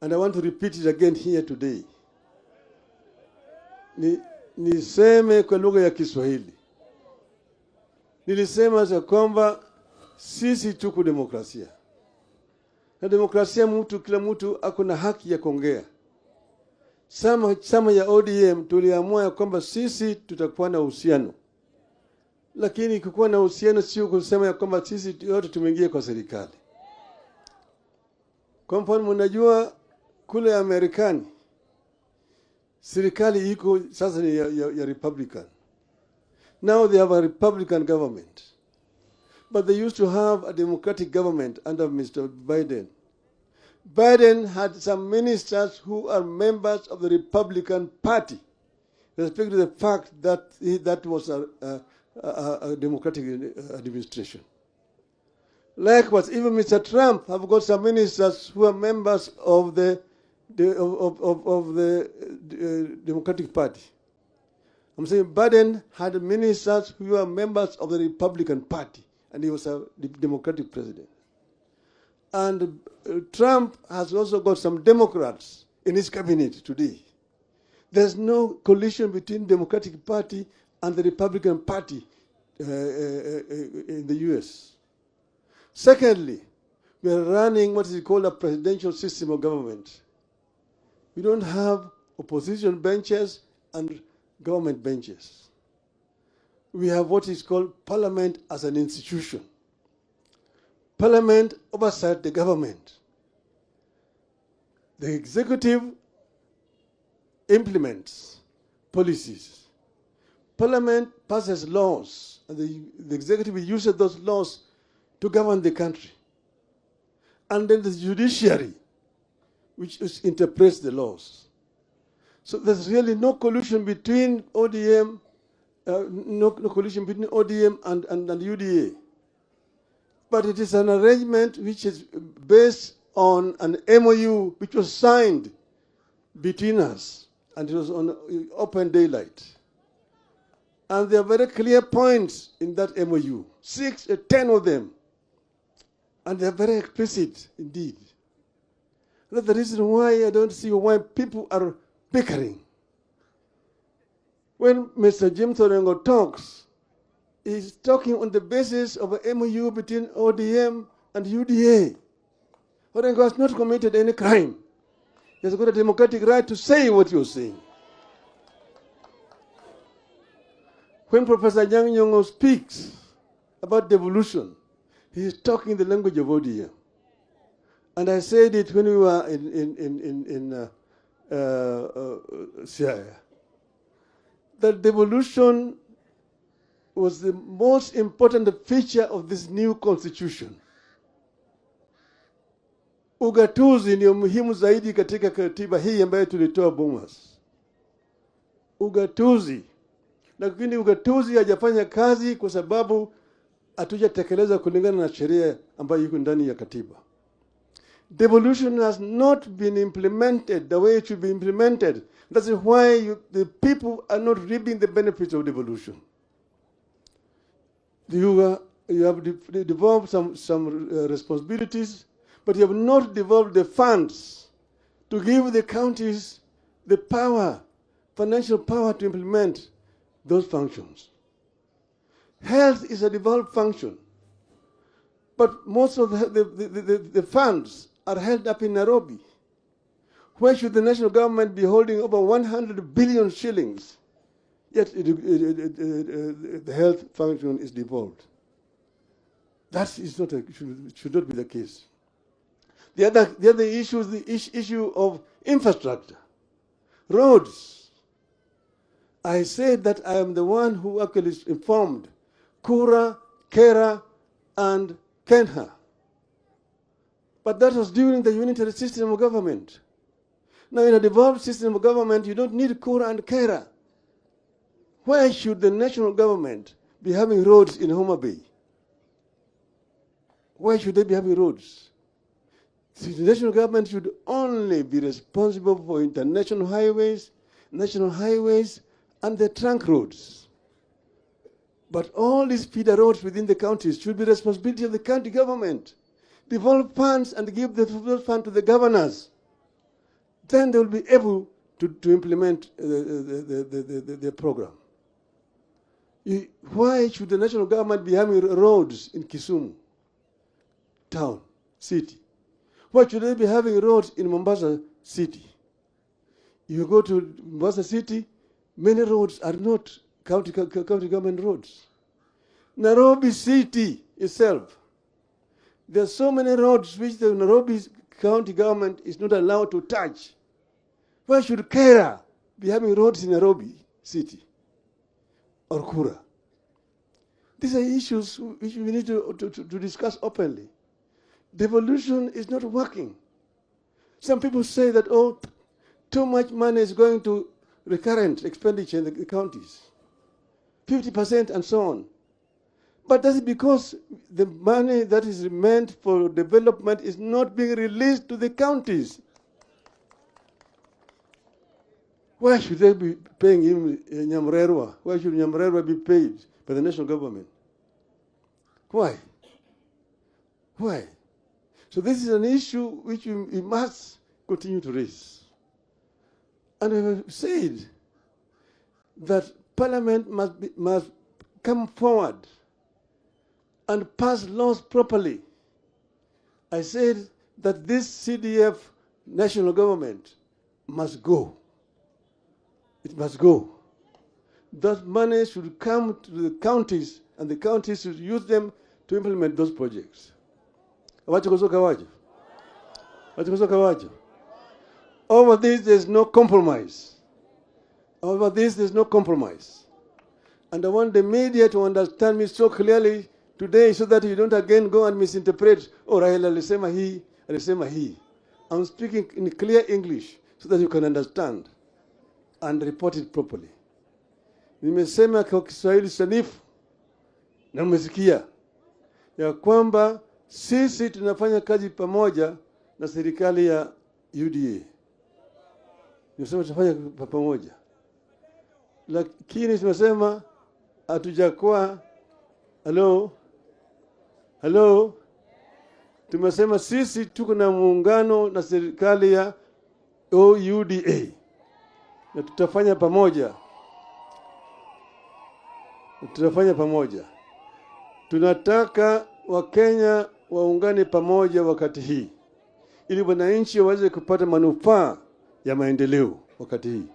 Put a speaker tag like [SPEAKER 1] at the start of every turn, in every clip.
[SPEAKER 1] And I want to repeat it again here today. Niseme kwa lugha ya Kiswahili. Nilisema za kwamba sisi tuko demokrasia. Na demokrasia kila mtu ako na haki ya kuongea. Sama ya ODM tuliamua ya kwamba sisi tutakuwa na uhusiano. Lakini kukuwa na uhusiano sio kusema ya kwamba sisi yote tumeingia kwa serikali. Kwa mfano mnajua kule Amerikani serikali iko sasa ni ya Republican. Now they have a Republican government. But they used to have a Democratic government under Mr. Biden. Biden had some ministers who are members of the Republican Party, respect to the fact that that was a Democratic administration. Likewise, even Mr. Trump have got some ministers who are members of the Democratic Party. I'm saying Biden had ministers who were members of the Republican Party, and he was a Democratic president. And Trump has also got some Democrats in his cabinet today. There's no collision between Democratic Party and the Republican Party in the U.S. Secondly, we are running what is called a presidential system of government. We don't have opposition benches and government benches. We have what is called parliament as an institution. Parliament oversight the government. The executive implements policies. Parliament passes laws, and the executive uses those laws to govern the country. And then the judiciary, which interprets the laws. So there's really no collusion between ODM, no collusion between ODM and UDA. But it is an arrangement which is based on an MOU which was signed between us, and it was on open daylight. And there are very clear points in that MOU, 10 of them. And they are very explicit indeed. That's the reason why I don't see why people are bickering. When Mr. Jim ORENGO talks, he's talking on the basis of an MOU between ODM and UDA. ORENGO has not committed any crime. He has got a democratic right to say what you're saying. When Professor Yang Nyong'o speaks about devolution, he is talking the language of ODM. And I said it when we were in Siaya, that devolution was the most important feature of this new constitution. Ugatuzi ni muhimu zaidi katika katiba hii ambayo tulitoa Bomas. Ugatuzi. Lakini ugatuzi hajafanya kazi kwa sababu hatujatekeleza kulingana na sheria ambayo iko ndani ya katiba. Devolution has not been implemented the way it should be implemented. That's why the people are not reaping the benefits of devolution. You have devolved some responsibilities, but you have not devolved the funds to give the counties the power, financial power to implement those functions. Health is a devolved function, but most of the funds are held up in Nairobi. Where should the national government be holding over 100 billion shillings? Yet the health function is devolved. That is not should not be the case. The other issue is the issue of infrastructure, roads. I said that I am the one who actually informed Kura, Kera, and Kenha. But that was during the unitary system of government. Now, in a devolved system of government, you don't need Kura and Kera. Why should the national government be having roads in Homa Bay? Why should they be having roads? The national government should only be responsible for international highways, national highways, and the trunk roads. But all these feeder roads within the counties should be the responsibility of the county government. Devolve funds and give the funds to the governors. then they will be able to implement the program. Why should the national government be having roads in Kisumu town, city? Why should they be having roads in Mombasa city? You go to Mombasa city, many roads are not county government roads. Nairobi city itself, there are so many roads which the Nairobi county government is not allowed to touch. Why should Kera be having roads in Nairobi city or Kura? These are issues which we need to discuss openly. Devolution is not working. Some people say that, oh, too much money is going to recurrent expenditure in the counties, 50% and so on. But that's because the money that is meant for development is not being released to the counties. Why should they be paying him Nyamrerwa? Why should Nyamrerwa be paid by the national government? Why? Why? So this is an issue which we must continue to raise. And we have said that Parliament must come forward and pass laws properly. I said that this CDF national government must go. It must go. That money should come to the counties, and the counties should use them to implement those projects. Over this, there's no compromise. Over this, there's no compromise. And I want the media to understand me so clearly today so that you don't again go and misinterpret, oh, Raila alisema he. I'm speaking in clear English so that you can understand and report it properly. Nimesema kwa Kiswahili sanifu na mmesikia ya kwamba sisi tunafanya kazi pamoja na serikali ya UDA. Nimesema tunafanya pamoja. Lakini tumesema hatujakuwa Hello? Tumesema sisi tuko na muungano na serikali ya OUDA. Na tutafanya pamoja. Tunataka Wakenya waungane pamoja wakati hii, ili wananchi waweze kupata manufaa ya maendeleo wakati hii.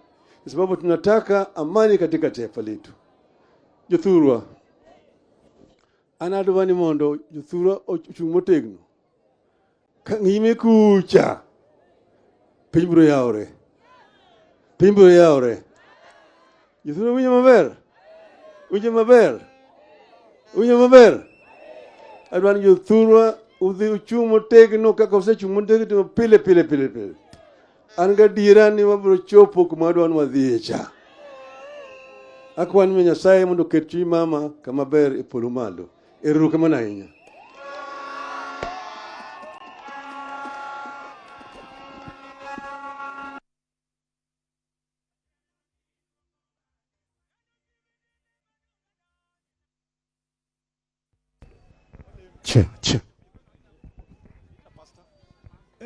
[SPEAKER 1] Kwa sababu tunataka amani katika taifa letu. Jothurwa anadwani mondo jothurwa ochung'motegno. Kang'ime kucha. Pinybro yaore. Jothurwa winjo maber. Adwani jothurwa udhi uchung' motegno kaka osechung' motegno pile. An gadiera ni wabiro chopo kuma wadwani wadhiye cha. Akwan mi Nyasaye mondo oket chi mama kama ber e polo malo. Erokamano ahinya.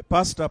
[SPEAKER 2] Pastor.